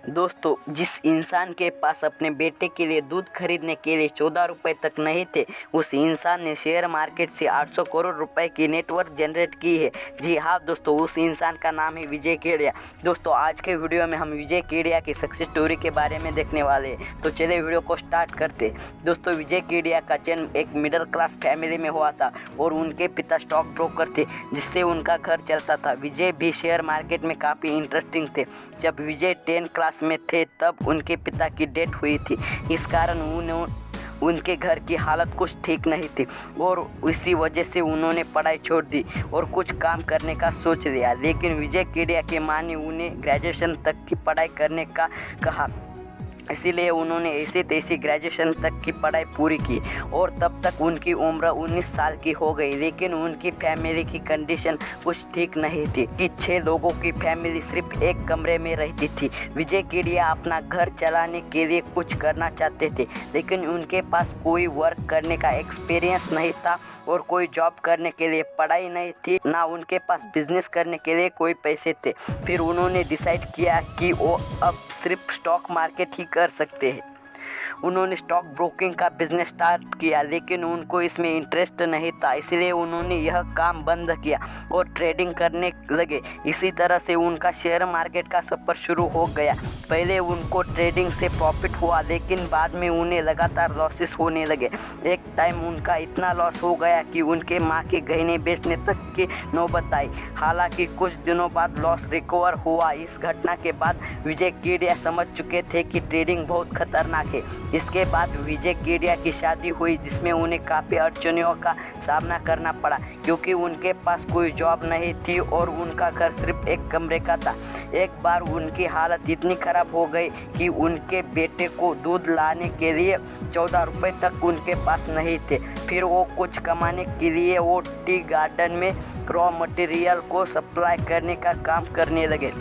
दोस्तों, जिस इंसान के पास अपने बेटे के लिए दूध खरीदने के लिए 14 रुपए तक नहीं थे, उस इंसान ने शेयर मार्केट से 800 करोड़ रुपए की नेटवर्थ जनरेट की है। जी हाँ दोस्तों, उस इंसान का नाम है विजय केडिया। दोस्तों, आज के वीडियो में हम विजय केडिया की सक्सेस स्टोरी के बारे में देखने वाले हैं। तो चलिए वीडियो को स्टार्ट करते हैं। दोस्तों, विजय केडिया का जन्म एक मिडिल क्लास फैमिली में हुआ था और उनके पिता स्टॉक ब्रोकर थे, जिससे उनका घर चलता था। विजय भी शेयर मार्केट में काफ़ी इंटरेस्टिंग थे। जब विजय 10 क्लास में थे तब उनके पिता की डेथ हुई थी। इस कारण उनके घर की हालत कुछ ठीक नहीं थी और इसी वजह से उन्होंने पढ़ाई छोड़ दी और कुछ काम करने का सोच लिया। लेकिन विजय केडिया की मां ने उन्हें ग्रेजुएशन तक की पढ़ाई करने का कहा, इसीलिए उन्होंने ऐसे तैसे ग्रेजुएशन तक की पढ़ाई पूरी की और तब तक उनकी उम्र 19 साल की हो गई। लेकिन उनकी फैमिली की कंडीशन कुछ ठीक नहीं थी कि 6 लोगों की फैमिली सिर्फ एक कमरे में रहती थी। विजय केडिया अपना घर चलाने के लिए कुछ करना चाहते थे, लेकिन उनके पास कोई वर्क करने का एक्सपीरियंस नहीं था और कोई जॉब करने के लिए पढ़ाई नहीं थी, ना उनके पास बिजनेस करने के लिए कोई पैसे थे। फिर उन्होंने डिसाइड किया कि वो अब सिर्फ स्टॉक मार्केट ही कर सकते हैं। उन्होंने स्टॉक ब्रोकिंग का बिजनेस स्टार्ट किया, लेकिन उनको इसमें इंटरेस्ट नहीं था, इसलिए उन्होंने यह काम बंद किया और ट्रेडिंग करने लगे। इसी तरह से उनका शेयर मार्केट का सफ़र शुरू हो गया। पहले उनको ट्रेडिंग से प्रॉफिट हुआ, लेकिन बाद में उन्हें लगातार लॉसेस होने लगे। एक टाइम उनका इतना लॉस हो गया कि उनके माँ के गहने बेचने तक की नौबत आई। हालांकि कुछ दिनों बाद लॉस रिकवर हुआ। इस घटना के बाद विजय केडिया समझ चुके थे कि ट्रेडिंग बहुत खतरनाक है। इसके बाद विजय केडिया की शादी हुई, जिसमें उन्हें काफ़ी अड़चनों का सामना करना पड़ा, क्योंकि उनके पास कोई जॉब नहीं थी और उनका घर सिर्फ एक कमरे का था। एक बार उनकी हालत इतनी ख़राब हो गई कि उनके बेटे को दूध लाने के लिए 14 रुपये तक उनके पास नहीं थे। फिर वो कुछ कमाने के लिए वो टी गार्डन में रॉ मटेरियल को सप्लाई करने का काम करने लगे,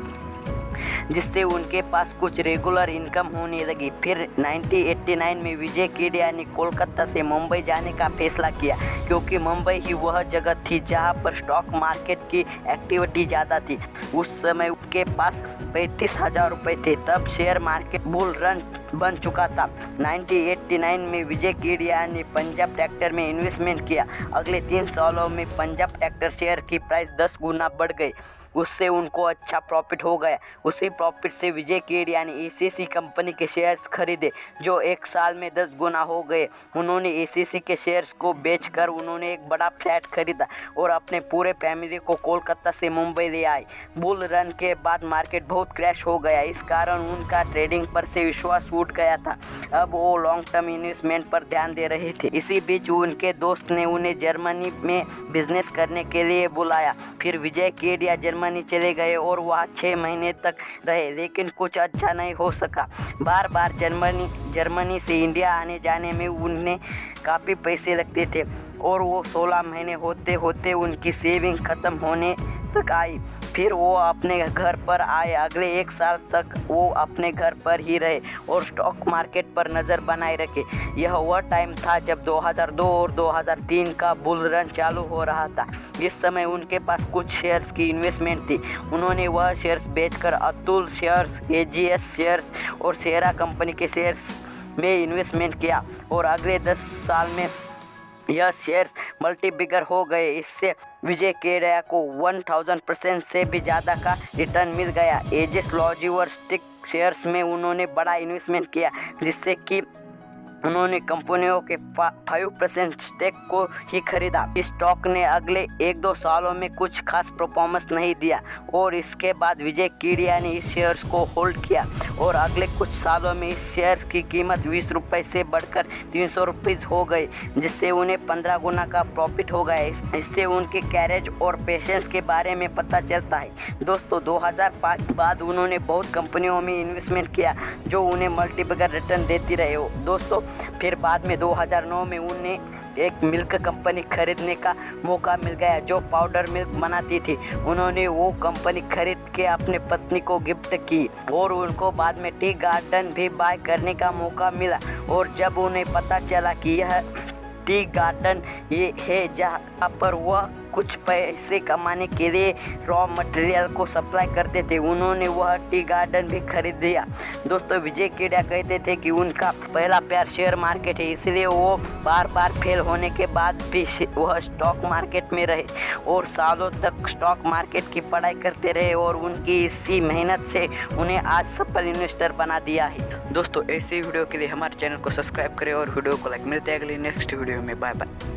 जिससे उनके पास कुछ रेगुलर इनकम होने लगी। फिर 1989 में विजय केडिया ने कोलकाता से मुंबई जाने का फैसला किया, क्योंकि मुंबई ही वह जगह थी जहां पर स्टॉक मार्केट की एक्टिविटी ज़्यादा थी। उस समय उनके पास 35,000 रुपये थे। तब शेयर मार्केट बुल रन बन चुका था। 1989 में विजय केडिया ने पंजाब ट्रैक्टर में इन्वेस्टमेंट किया। अगले 3 सालों में पंजाब ट्रैक्टर शेयर की प्राइस 10 गुना बढ़ गई। उससे उनको अच्छा प्रॉफिट हो गया। उसी प्रॉफिट से विजय केडिया ने एसीसी कंपनी के शेयर्स खरीदे, जो एक साल में 10 गुना हो गए। उन्होंने एसीसी के शेयर्स को बेचकर उन्होंने एक बड़ा फ्लैट खरीदा और अपने पूरे फैमिली को कोलकाता से मुंबई ले आए। बुल रन के बाद मार्केट बहुत क्रैश हो गया, इस कारण उनका ट्रेडिंग पर से विश्वास उठ गया था। अब वो लॉन्ग टर्म इन्वेस्टमेंट पर ध्यान दे रहे थे। इसी बीच उनके दोस्त ने उन्हें जर्मनी में बिजनेस करने के लिए बुलाया। फिर विजय केडिया जर्मनी चले गए और वहाँ 6 महीने तक रहे, लेकिन कुछ अच्छा नहीं हो सका। बार बार जर्मनी से इंडिया आने जाने में उन्हें काफ़ी पैसे लगते थे और वो 16 महीने होते होते उनकी सेविंग ख़त्म होने तक आई। फिर वो अपने घर पर आए। अगले 1 साल तक वो अपने घर पर ही रहे और स्टॉक मार्केट पर नज़र बनाए रखे। यह वह टाइम था जब 2002 और 2003 का बुल रन चालू हो रहा था। इस समय उनके पास कुछ शेयर्स की इन्वेस्टमेंट थी। उन्होंने वह शेयर्स बेचकर अतुल शेयर्स, एजीएस शेयर्स और शेरा कंपनी के शेयर्स में इन्वेस्टमेंट किया और अगले 10 साल में यह शेयर्स मल्टीबिगर हो गए। इससे विजय केडिया को 1000% से भी ज़्यादा का रिटर्न मिल गया। एजिस लॉजिस्टिक शेयर्स में उन्होंने बड़ा इन्वेस्टमेंट किया, जिससे कि उन्होंने कंपनियों के 5% स्टेक को ही खरीदा। इस स्टॉक ने अगले 1-2 सालों में कुछ खास परफॉर्मेंस नहीं दिया और इसके बाद विजय केडिया ने इस शेयर्स को होल्ड किया और अगले कुछ सालों में इस शेयर्स की कीमत 20 रुपये से बढ़कर 300 रुपये हो गई, जिससे उन्हें 15 गुना का प्रॉफिट हो गया। इससे उनके कैरेज और पेशेंस के बारे में पता चलता है। दोस्तों, 2005 बाद उन्होंने बहुत कंपनियों में इन्वेस्टमेंट किया जो उन्हें मल्टीबिगर रिटर्न देती रहे। दोस्तों, फिर बाद में 2009 में उन्हें एक मिल्क कंपनी खरीदने का मौका मिल गया जो पाउडर मिल्क बनाती थी। उन्होंने वो कंपनी खरीद के अपने पत्नी को गिफ्ट की और उनको बाद में टी गार्डन भी बाय करने का मौका मिला। और जब उन्हें पता चला कि यह टी गार्डन ये है, जहाँ पर वह कुछ पैसे कमाने के लिए रॉ मटेरियल को सप्लाई करते थे। उन्होंने वह टी गार्डन भी खरीद लिया। दोस्तों, विजय केडिया कहते थे कि उनका पहला प्यार शेयर मार्केट है, इसलिए वो बार बार फेल होने के बाद भी वह स्टॉक मार्केट में रहे और सालों तक स्टॉक मार्केट की पढ़ाई करते रहे और उनकी इसी मेहनत से उन्हें आज सफल इन्वेस्टर बना दिया है। दोस्तों, ऐसी वीडियो के लिए हमारे चैनल को सब्सक्राइब करें और वीडियो को लाइक। मिलते हैं अगली नेक्स्ट वीडियो में। Bye bye.